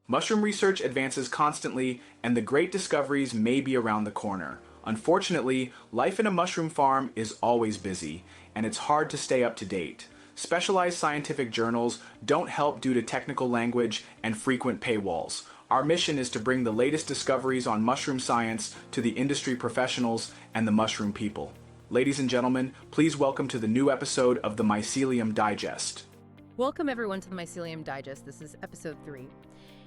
Mushroom research advances constantly, and the great discoveries may be around the corner. Unfortunately, life in a mushroom farm is always busy, and it's hard to stay up to date. Specialized scientific journals don't help due to technical language and frequent paywalls. Our mission is to bring the latest discoveries on mushroom science to the industry professionals and the mushroom people. Ladies and gentlemen, please welcome to the new episode of the Mycelium Digest. Welcome everyone to the Mycelium Digest. This is episode 3.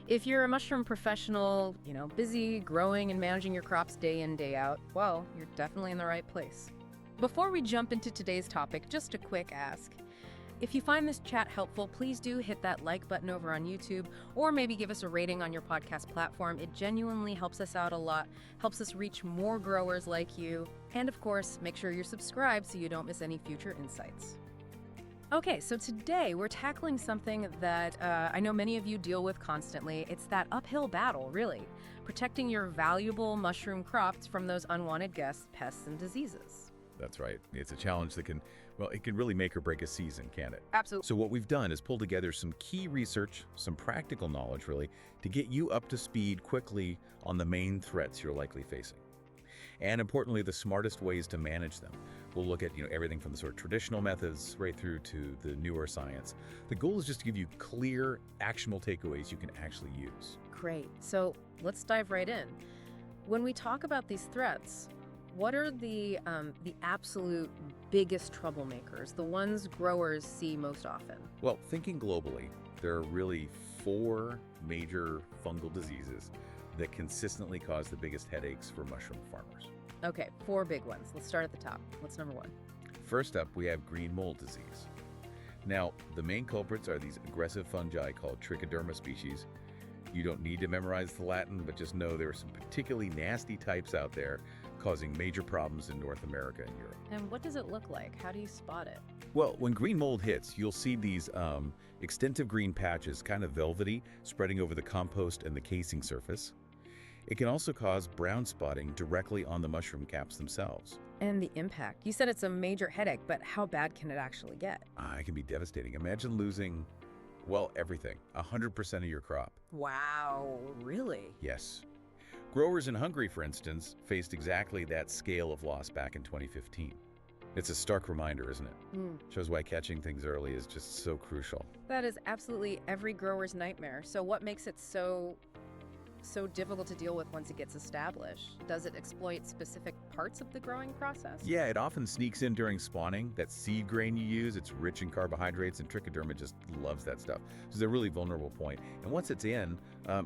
If you're a mushroom professional, busy growing and managing your crops day in, day out, well, you're definitely in the right place. Before we jump into today's topic, just a quick ask. If you find this chat helpful, please do hit that like button over on YouTube, or maybe give us a rating on your podcast platform. It genuinely helps us out a lot, helps us reach more growers like you, and of course, make sure you're subscribed so you don't miss any future insights. Okay, so today we're tackling something that I know many of you deal with constantly. It's that uphill battle, really, protecting your valuable mushroom crops from those unwanted guests, pests, and diseases. That's right. It's a challenge that it can really make or break a season, can't it? Absolutely. So what we've done is pull together some key research, some practical knowledge, really, to get you up to speed quickly on the main threats you're likely facing. And importantly, the smartest ways to manage them. We'll look at everything from the sort of traditional methods right through to the newer science. The goal is just to give you clear, actionable takeaways you can actually use. Great. So let's dive right in. When we talk about these threats, what are the absolute biggest troublemakers, the ones growers see most often? Well, thinking globally, there are really 4 major fungal diseases that consistently cause the biggest headaches for mushroom farmers. Okay, 4 big ones. Let's start at the top. What's number 1? First up, we have green mold disease. Now, the main culprits are these aggressive fungi called Trichoderma species. You don't need to memorize the Latin, but just know there are some particularly nasty types out there causing major problems in North America and Europe. And what does it look like? How do you spot it? Well, when green mold hits, you'll see these extensive green patches, kind of velvety, spreading over the compost and the casing surface. It can also cause brown spotting directly on the mushroom caps themselves. And the impact. You said it's a major headache, but how bad can it actually get? It can be devastating. Imagine losing, everything, 100% of your crop. Wow, really? Yes. Growers in Hungary, for instance, faced exactly that scale of loss back in 2015. It's a stark reminder, isn't it? Shows why catching things early is just so crucial. That is absolutely every grower's nightmare. So what makes it so difficult to deal with once it gets established? Does it exploit specific parts of the growing process? Yeah, it often sneaks in during spawning. That seed grain you use, it's rich in carbohydrates, and Trichoderma just loves that stuff. So it's a really vulnerable point. And once it's in,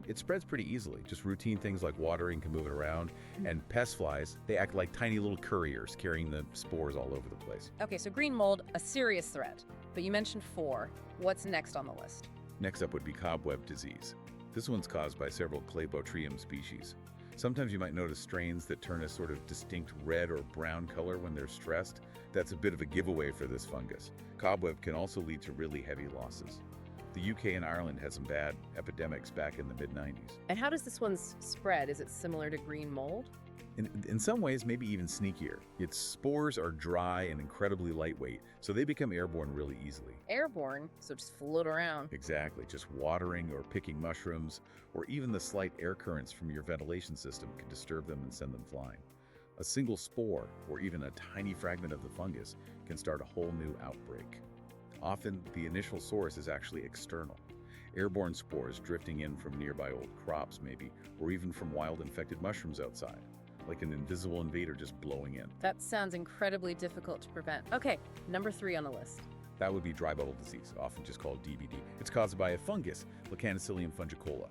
it spreads pretty easily. Just routine things like watering can move it around. And pest flies, they act like tiny little couriers carrying the spores all over the place. Okay, so green mold, a serious threat. But you mentioned 4. What's next on the list? Next up would be cobweb disease. This one's caused by several Clabotrium species. Sometimes you might notice strains that turn a sort of distinct red or brown color when they're stressed. That's a bit of a giveaway for this fungus. Cobweb can also lead to really heavy losses. The UK and Ireland had some bad epidemics back in the mid-90s. And how does this one spread? Is it similar to green mold? In some ways, maybe even sneakier. Its spores are dry and incredibly lightweight, so they become airborne really easily. Airborne, so just float around. Exactly. Just watering or picking mushrooms, or even the slight air currents from your ventilation system can disturb them and send them flying. A single spore, or even a tiny fragment of the fungus, can start a whole new outbreak. Often, the initial source is actually external. Airborne spores drifting in from nearby old crops, maybe, or even from wild infected mushrooms outside, like an invisible invader just blowing in. That sounds incredibly difficult to prevent. Okay, number 3 on the list. That would be dry bubble disease, often just called DBD. It's caused by a fungus, Lecanicilium fungicola.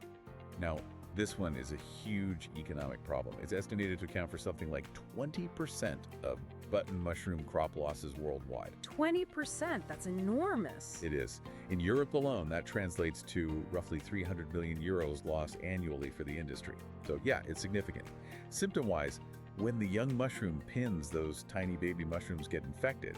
Now, this one is a huge economic problem. It's estimated to account for something like 20% of button mushroom crop losses worldwide. 20%? That's enormous. It is. In Europe alone, that translates to roughly 300 million euros lost annually for the industry. So yeah, it's significant. Symptom-wise, when the young mushroom pins, those tiny baby mushrooms get infected,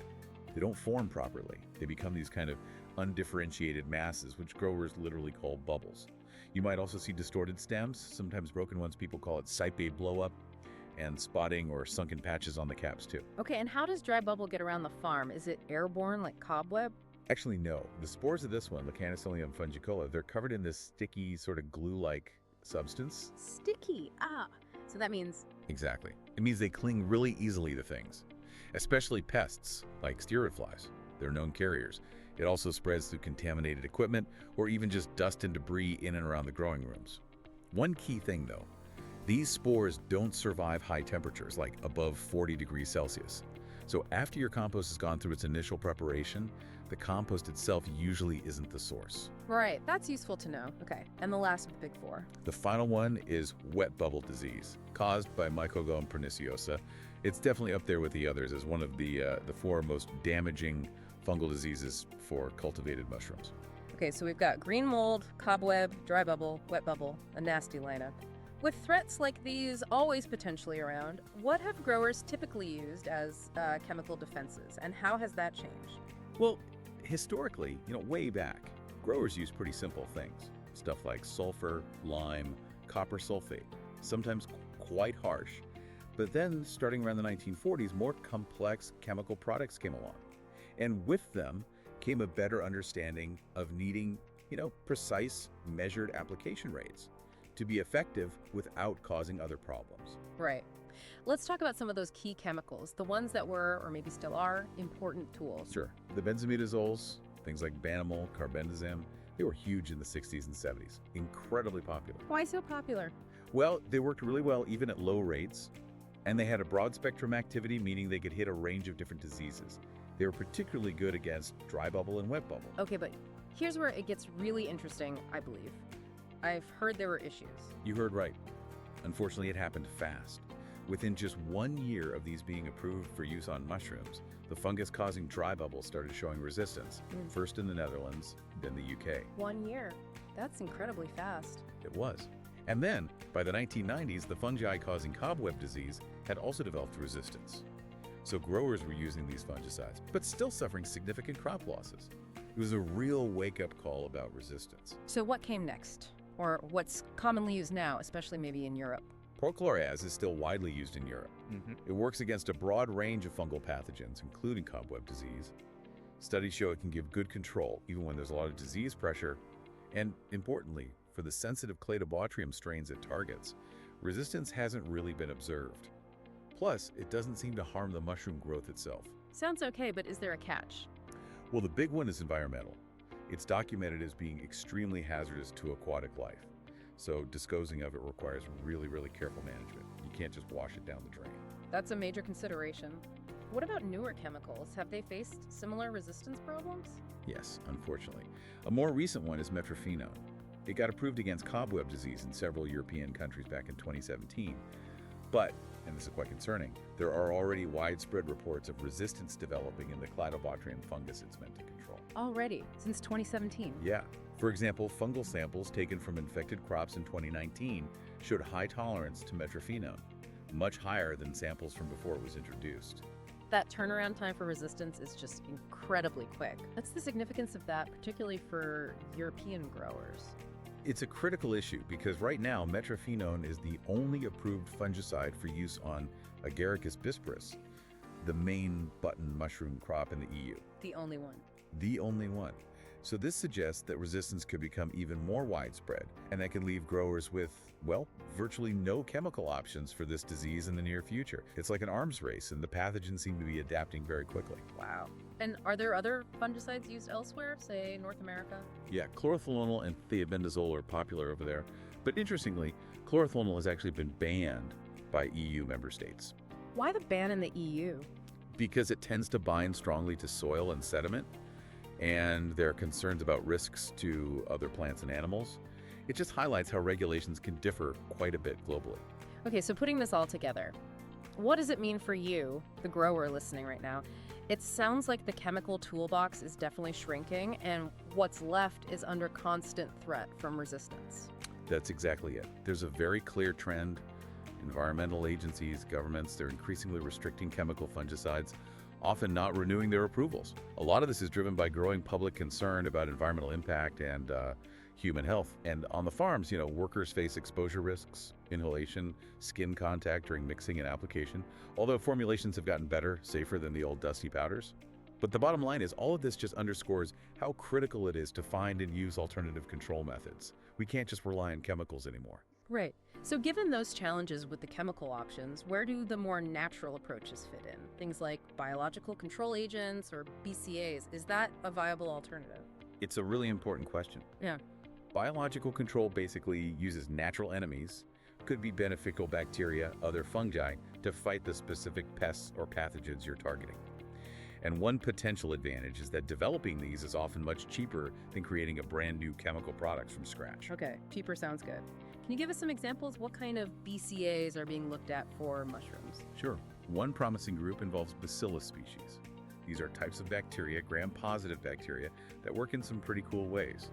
they don't form properly. They become these kind of undifferentiated masses, which growers literally call bubbles. You might also see distorted stems, sometimes broken ones. People call it seipe blow-up, and spotting or sunken patches on the caps too. Okay, and how does dry bubble get around the farm? Is it airborne like cobweb? Actually, no. The spores of this one, Lecanicilium fungicola, they're covered in this sticky, sort of glue-like substance. Sticky. So that means Exactly. It means they cling really easily to things, especially pests like steroid flies. They're known carriers. It also spreads through contaminated equipment or even just dust and debris in and around the growing rooms. One key thing, though, these spores don't survive high temperatures like above 40 degrees Celsius. So after your compost has gone through its initial preparation, the compost itself usually isn't the source. right. That's useful to know. Okay. And the last of the big four. The final one is wet bubble disease, caused by Mycogone perniciosa. It's definitely up there with the others as one of the four most damaging fungal diseases for cultivated mushrooms. Okay, so we've got green mold, cobweb, dry bubble, wet bubble, a nasty lineup. With threats like these always potentially around, what have growers typically used as chemical defenses, and how has that changed? Well, historically, way back, growers used pretty simple things. Stuff like sulfur, lime, copper sulfate, sometimes quite harsh. But then, starting around the 1940s, more complex chemical products came along. And with them came a better understanding of needing, precise, measured application rates to be effective without causing other problems. Right. Let's talk about some of those key chemicals, the ones that were, or maybe still are, important tools. Sure. The benzimidazoles, things like Banamol, carbendazim, they were huge in the 60s and 70s, incredibly popular. Why so popular? Well, they worked really well even at low rates, and they had a broad spectrum activity, meaning they could hit a range of different diseases. They were particularly good against dry bubble and wet bubble. Okay, but here's where it gets really interesting, I believe. I've heard there were issues. You heard right. Unfortunately, it happened fast. Within just 1 year of these being approved for use on mushrooms, the fungus-causing dry bubble started showing resistance, first in the Netherlands, then the UK. 1 year. That's incredibly fast. It was. And then, by the 1990s, the fungi causing cobweb disease had also developed resistance. So growers were using these fungicides, but still suffering significant crop losses. It was a real wake-up call about resistance. So what came next? Or what's commonly used now, especially maybe in Europe? Prochlorase is still widely used in Europe. It works against a broad range of fungal pathogens, including cobweb disease. Studies show it can give good control, even when there's a lot of disease pressure. And importantly, for the sensitive Cladobotrium strains it targets, resistance hasn't really been observed. Plus, it doesn't seem to harm the mushroom growth itself. Sounds okay, but is there a catch? Well, the big one is environmental. It's documented as being extremely hazardous to aquatic life. So disposing of it requires really, really careful management. You can't just wash it down the drain. That's a major consideration. What about newer chemicals? Have they faced similar resistance problems? Yes, unfortunately. A more recent one is metrophenone. It got approved against cobweb disease in several European countries back in 2017. But, and this is quite concerning, there are already widespread reports of resistance developing in the Cladobotrium fungus it's meant to control. Already, since 2017. Yeah. For example, fungal samples taken from infected crops in 2019 showed high tolerance to metrophenone, much higher than samples from before it was introduced. That turnaround time for resistance is just incredibly quick. What's the significance of that, particularly for European growers? It's a critical issue because right now metrophenone is the only approved fungicide for use on Agaricus bisporus, the main button mushroom crop in the EU. The only one. The only one. So this suggests that resistance could become even more widespread, and that can leave growers with, well, virtually no chemical options for this disease in the near future. It's like an arms race, and the pathogens seem to be adapting very quickly. Wow. And are there other fungicides used elsewhere, say North America? Yeah, chlorothalonil and thiabendazole are popular over there. But interestingly, chlorothalonil has actually been banned by EU member states. Why the ban in the EU? Because it tends to bind strongly to soil and sediment, and there are concerns about risks to other plants and animals. It just highlights how regulations can differ quite a bit globally. Okay, so putting this all together, what does it mean for you, the grower listening right now? It sounds like the chemical toolbox is definitely shrinking, and what's left is under constant threat from resistance. That's exactly it. There's a very clear trend. Environmental agencies, governments, they're increasingly restricting chemical fungicides, often not renewing their approvals. A lot of this is driven by growing public concern about environmental impact and human health. And on the farms, workers face exposure risks, inhalation, skin contact during mixing and application. Although formulations have gotten better, safer than the old dusty powders. But the bottom line is all of this just underscores how critical it is to find and use alternative control methods. We can't just rely on chemicals anymore. Right. So given those challenges with the chemical options, where do the more natural approaches fit in? Things like biological control agents or BCAs, is that a viable alternative? It's a really important question. Yeah. Biological control basically uses natural enemies, could be beneficial bacteria, other fungi, to fight the specific pests or pathogens you're targeting. And one potential advantage is that developing these is often much cheaper than creating a brand new chemical product from scratch. Okay, cheaper sounds good. Can you give us some examples? What kind of BCAs are being looked at for mushrooms? Sure. One promising group involves bacillus species. These are types of bacteria, gram-positive bacteria, that work in some pretty cool ways.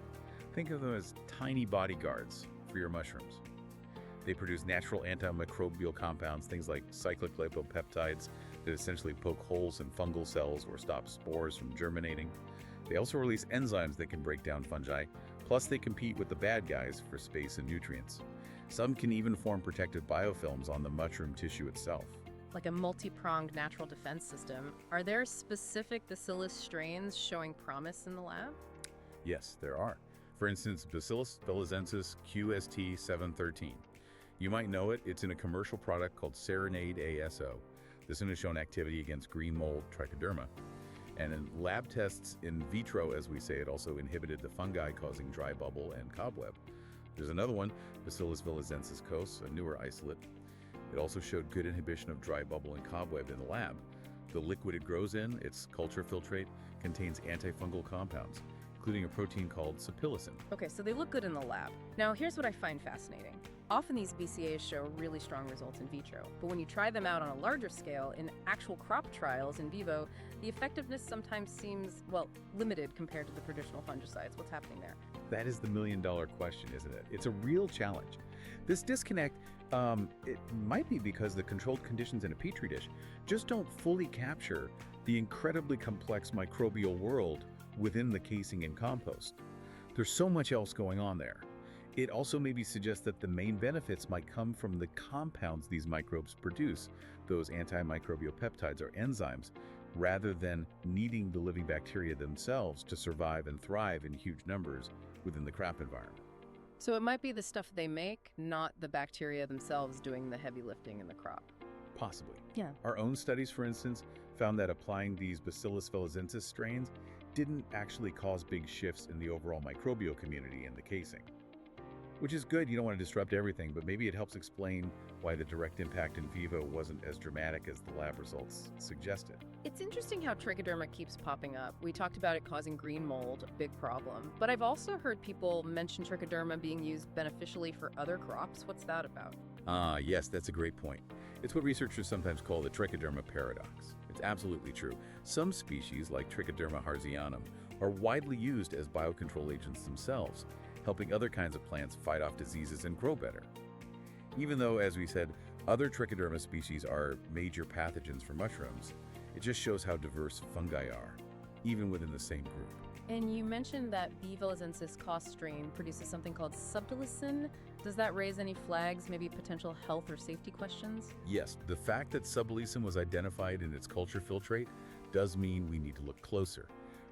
Think of them as tiny bodyguards for your mushrooms. They produce natural antimicrobial compounds, things like cyclic lipopeptides, that essentially poke holes in fungal cells or stop spores from germinating. They also release enzymes that can break down fungi, plus they compete with the bad guys for space and nutrients. Some can even form protective biofilms on the mushroom tissue itself. Like a multi-pronged natural defense system, are there specific bacillus strains showing promise in the lab? Yes, there are. For instance, Bacillus thuringiensis QST713. You might know it, it's in a commercial product called Serenade ASO. This one has shown activity against green mold trichoderma. And in lab tests in vitro, as we say, it also inhibited the fungi causing dry bubble and cobweb. There's another one, Bacillus thuringiensis cos, a newer isolate. It also showed good inhibition of dry bubble and cobweb in the lab. The liquid it grows in, its culture filtrate, contains antifungal compounds, including a protein called sapillicin. Okay, so they look good in the lab. Now, here's what I find fascinating. Often these BCAs show really strong results in vitro, but when you try them out on a larger scale in actual crop trials in vivo, the effectiveness sometimes seems, well, limited compared to the traditional fungicides. What's happening there? That is the million-dollar question, isn't it? It's a real challenge. This disconnect, it might be because the controlled conditions in a petri dish just don't fully capture the incredibly complex microbial world within the casing and compost. There's so much else going on there. It also maybe suggests that the main benefits might come from the compounds these microbes produce, those antimicrobial peptides or enzymes, rather than needing the living bacteria themselves to survive and thrive in huge numbers within the crop environment. So it might be the stuff they make, not the bacteria themselves doing the heavy lifting in the crop. Possibly. Yeah. Our own studies, for instance, found that applying these Bacillus thuringiensis strains didn't actually cause big shifts in the overall microbial community in the casing. Which is good, you don't want to disrupt everything, but maybe it helps explain why the direct impact in vivo wasn't as dramatic as the lab results suggested. It's interesting how trichoderma keeps popping up. We talked about it causing green mold, a big problem. But I've also heard people mention trichoderma being used beneficially for other crops. What's that about? Yes, that's a great point. It's what researchers sometimes call the trichoderma paradox. It's absolutely true. Some species, like Trichoderma harzianum, are widely used as biocontrol agents themselves, helping other kinds of plants fight off diseases and grow better. Even though, as we said, other trichoderma species are major pathogens for mushrooms, it just shows how diverse fungi are, even within the same group. And you mentioned that B. valesensis cos strain produces something called saboteurs. Does that raise any flags, maybe potential health or safety questions? Yes, the fact that saboteurs was identified in its culture filtrate does mean we need to look closer.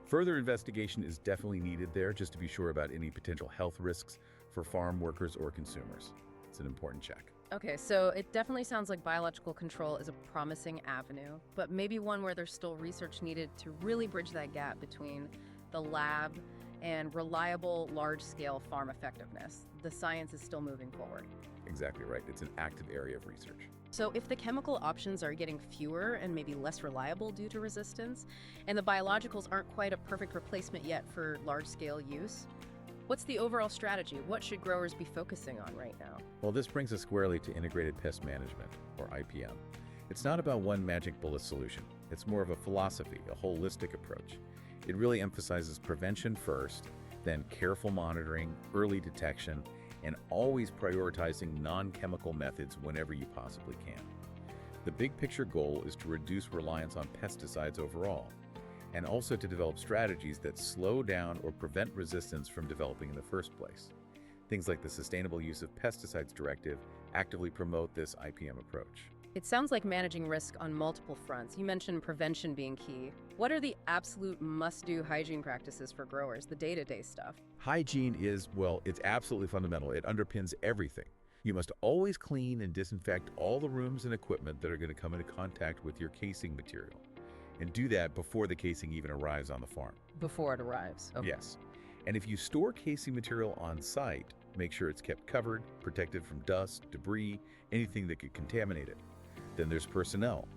Further investigation is definitely needed there just to be sure about any potential health risks for farm workers or consumers. It's an important check. Okay, so it definitely sounds like biological control is a promising avenue, but maybe one where there's still research needed to really bridge that gap between the lab and reliable large-scale farm effectiveness. The science is still moving forward. Exactly right. It's an active area of research. So if the chemical options are getting fewer and maybe less reliable due to resistance, and the biologicals aren't quite a perfect replacement yet for large-scale use, what's the overall strategy? What should growers be focusing on right now? Well, this brings us squarely to Integrated Pest Management, or IPM. It's not about one magic bullet solution. It's more of a philosophy, a holistic approach. It really emphasizes prevention first, then careful monitoring, early detection, and always prioritizing non-chemical methods whenever you possibly can. The big picture goal is to reduce reliance on pesticides overall, and also to develop strategies that slow down or prevent resistance from developing in the first place. Things like the Sustainable Use of Pesticides Directive actively promote this IPM approach. It sounds like managing risk on multiple fronts. You mentioned prevention being key. What are the absolute must-do hygiene practices for growers, the day-to-day stuff? Hygiene is, well, it's absolutely fundamental. It underpins everything. You must always clean and disinfect all the rooms and equipment that are going to come into contact with your casing material. And do that before the casing even arrives on the farm. Before it arrives. Okay. Yes. And if you store casing material on site, make sure it's kept covered, protected from dust, debris, anything that could contaminate it. Then there's personnel.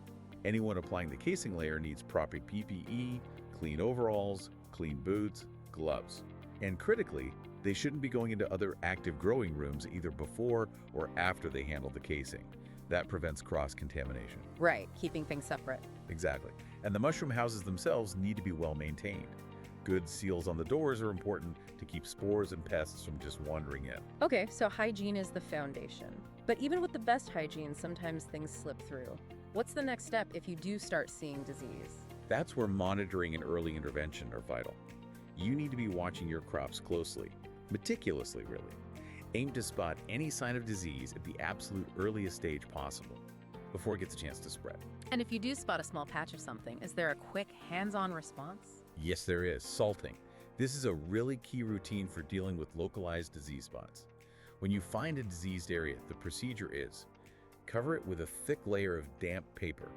Anyone applying the casing layer needs proper PPE, clean overalls, clean boots, gloves. And critically, they shouldn't be going into other active growing rooms either before or after they handle the casing. That prevents cross-contamination. Right, keeping things separate. Exactly. And the mushroom houses themselves need to be well maintained. Good seals on the doors are important to keep spores and pests from just wandering in. Okay, so hygiene is the foundation. But even with the best hygiene, sometimes things slip through. What's the next step if you do start seeing disease? That's where monitoring and early intervention are vital. You need to be watching your crops closely, meticulously really. Aim to spot any sign of disease at the absolute earliest stage possible, before it gets a chance to spread. And if you do spot a small patch of something, is there a quick hands-on response? Yes, there is. Salting. This is a really key routine for dealing with localized disease spots. When you find a diseased area, the procedure is cover it with a thick layer of damp paper,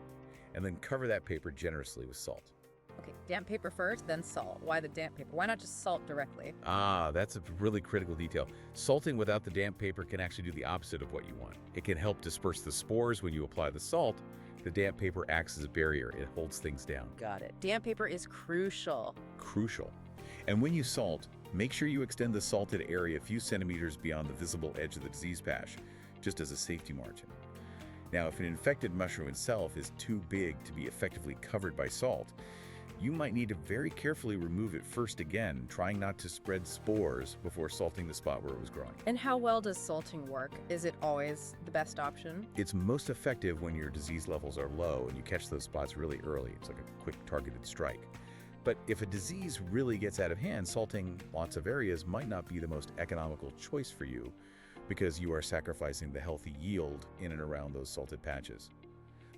and then cover that paper generously with salt. Okay, damp paper first, then salt. Why the damp paper? Why not just salt directly? That's a really critical detail. Salting without the damp paper can actually do the opposite of what you want. It can help disperse the spores when you apply the salt. The damp paper acts as a barrier. It holds things down. Got it. Damp paper is crucial. Crucial. And when you salt, make sure you extend the salted area a few centimeters beyond the visible edge of the disease patch, just as a safety margin. Now, if an infected mushroom itself is too big to be effectively covered by salt, you might need to very carefully remove it first again, trying not to spread spores before salting the spot where it was growing. And how well does salting work? Is it always the best option? It's most effective when your disease levels are low and you catch those spots really early. It's like a quick targeted strike. But if a disease really gets out of hand, salting lots of areas might not be the most economical choice for you because you are sacrificing the healthy yield in and around those salted patches.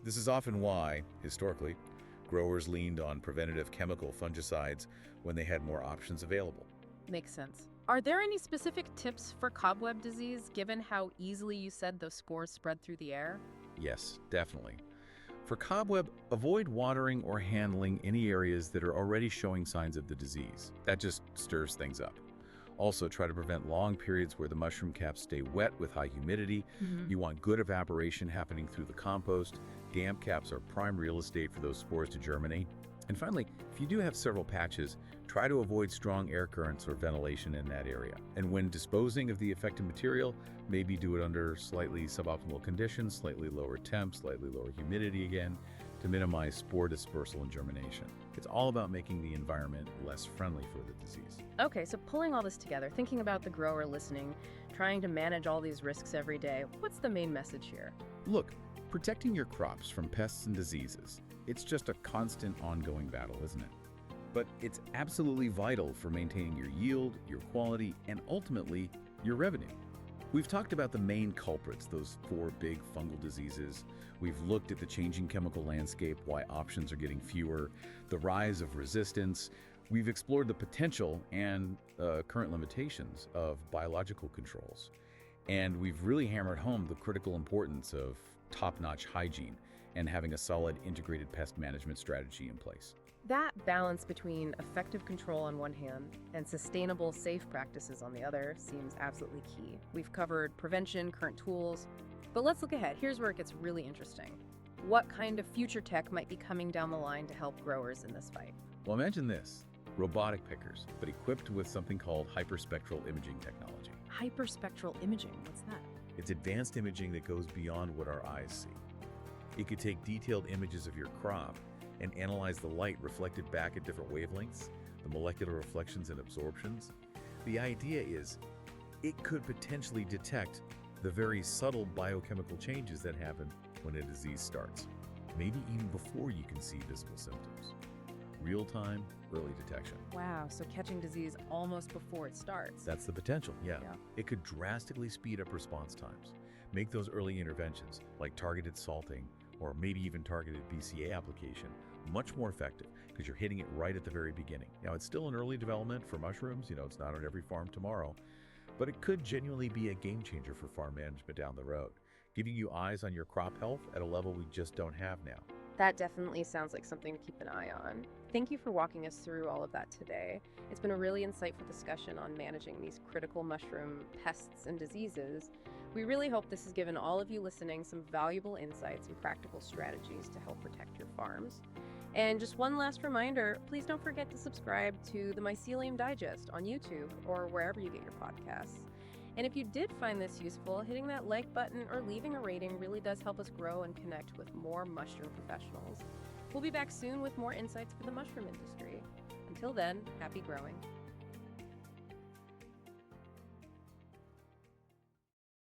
This is often why, historically, growers leaned on preventative chemical fungicides when they had more options available. Makes sense. Are there any specific tips for cobweb disease, given how easily you said those spores spread through the air? Yes, definitely. For cobweb, avoid watering or handling any areas that are already showing signs of the disease. That just stirs things up. Also, try to prevent long periods where the mushroom caps stay wet with high humidity. You want good evaporation happening through the compost. Damp caps are prime real estate for those spores to germinate. And finally, if you do have several patches, try to avoid strong air currents or ventilation in that area. And when disposing of the affected material, maybe do it under slightly suboptimal conditions, slightly lower temps, slightly lower humidity again, to minimize spore dispersal and germination. It's all about making the environment less friendly for the disease. Okay, so pulling all this together, thinking about the grower listening, trying to manage all these risks every day, what's the main message here? Look, protecting your crops from pests and diseases, it's just a constant ongoing battle, isn't it? But it's absolutely vital for maintaining your yield, your quality, and ultimately, your revenue. We've talked about the main culprits, those 4 big fungal diseases. We've looked at the changing chemical landscape, why options are getting fewer, the rise of resistance. We've explored the potential and current limitations of biological controls. And we've really hammered home the critical importance of top-notch hygiene and having a solid integrated pest management strategy in place. That balance between effective control on one hand and sustainable, safe practices on the other seems absolutely key. We've covered prevention, current tools, but let's look ahead. Here's where it gets really interesting. What kind of future tech might be coming down the line to help growers in this fight? Well, imagine this, robotic pickers, but equipped with something called hyperspectral imaging technology. Hyperspectral imaging, what's that? It's advanced imaging that goes beyond what our eyes see. It could take detailed images of your crop and analyze the light reflected back at different wavelengths, the molecular reflections and absorptions. The idea is it could potentially detect the very subtle biochemical changes that happen when a disease starts, maybe even before you can see visible symptoms. real-time, early detection. Wow, so catching disease almost before it starts. That's the potential, yeah. Yeah. It could drastically speed up response times, make those early interventions, like targeted salting or maybe even targeted BCA application, much more effective because you're hitting it right at the very beginning. Now, it's still an early development for mushrooms. It's not on every farm tomorrow, but it could genuinely be a game changer for farm management down the road, giving you eyes on your crop health at a level we just don't have now. That definitely sounds like something to keep an eye on. Thank you for walking us through all of that today. It's been a really insightful discussion on managing these critical mushroom pests and diseases. We really hope this has given all of you listening some valuable insights and practical strategies to help protect your farms. And just one last reminder, please don't forget to subscribe to the Mycelium Digest on YouTube or wherever you get your podcasts. And if you did find this useful, hitting that like button or leaving a rating really does help us grow and connect with more mushroom professionals. We'll be back soon with more insights for the mushroom industry. Until then, happy growing.